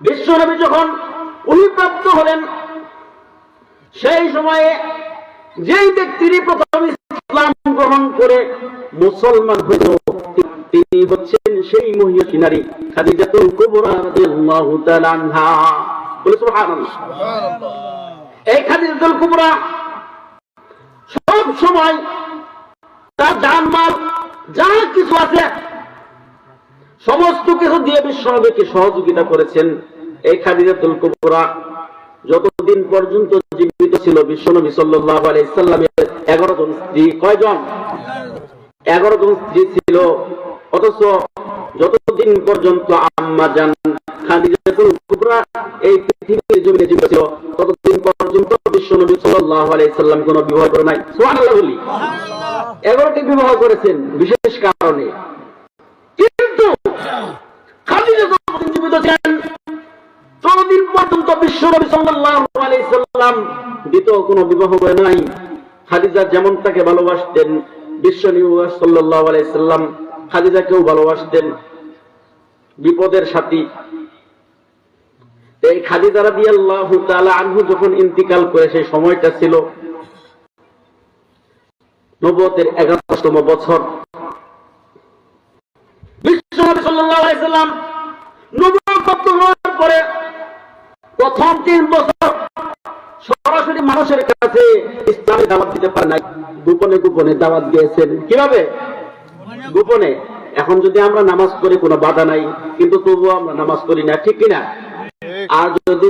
বিশ্বনবী যখন অভিপ্রাপ্ত হলেন, সেই সময়ে যেই ব্যক্তিরই প্রথম ইসলাম গ্রহণ করে মুসলমান হইল, তিনি হচ্ছেন সেই মহিয়সী নারী খাদিজাতুল কুবরা রাদিয়াল্লাহু তাআলা আনহা। বলে সুবহানাল্লাহ। এই খাদিজাতুল কুবরা সব সময় তার জানমাল যা কিছু আছে সমস্ত কিছু দিয়ে বিশ্বনবীকে সহযোগিতা করেছেন। এই খাদিজাতুল কুবরা যতদিন পর্যন্ত জীবিত ছিল, বিশ্বনবী সাল্লাল্লাহু আলাইহি সাল্লামের 11 জন স্ত্রী, কয়জন? 11 জন স্ত্রী ছিল। অথচ যতদিন পর্যন্ত আম্মা জান খাদিজাতুল কুবরা এই পৃথিবীর জমিনে জীবিত ছিল, ততদিন পর্যন্ত বিশ্বনবী সাল্লাল্লাহু আলাইহি সাল্লাম কোনো বিবাহ করে নাই। সুবহানাল্লাহ বলি। 11টি বিবাহ করেছেন বিশেষ কারণে। কিন্তু খাদিজা যতদিন জীবিত ছিলেন, ততদিন পর্যন্ত বিশ্বনবী সাল্লাল্লাহু আলাইহি সাল্লাম দ্বিতীয় কোনো বিবাহ করে নাই। খাদিজা যেমন তাকে ভালোবাসতেন, বিশ্বনবী সাল্লাল্লাহু আলাইহি সাল্লাম খাদিজাকেও ভালোবাসতেন, বিপদের সাথী। এই খাদিজা রাদিয়াল্লাহু তাআলা আনহু যখন ইন্তিকাল করে, সেই সময়টা ছিল নবুয়তের 11তম বছর। বিশ্বনবী সাল্লাল্লাহু আলাইহি সাল্লাম নবুয়ত প্রাপ্ত হওয়ার পরে প্রথম 3 বছর সরাসরি মানুষের কাছে ইসলামের দাওয়াত দিতে পারে নাই, গোপনে গোপনে দাওয়াত দিয়েছেন। কিভাবে? গোপনে। এখন যদি আমরা নামাজ পড়ি কোনো বাধা নাই, কিন্তু তবুও আমরা নামাজ পড়ি না, ঠিক কিনা? আর যদি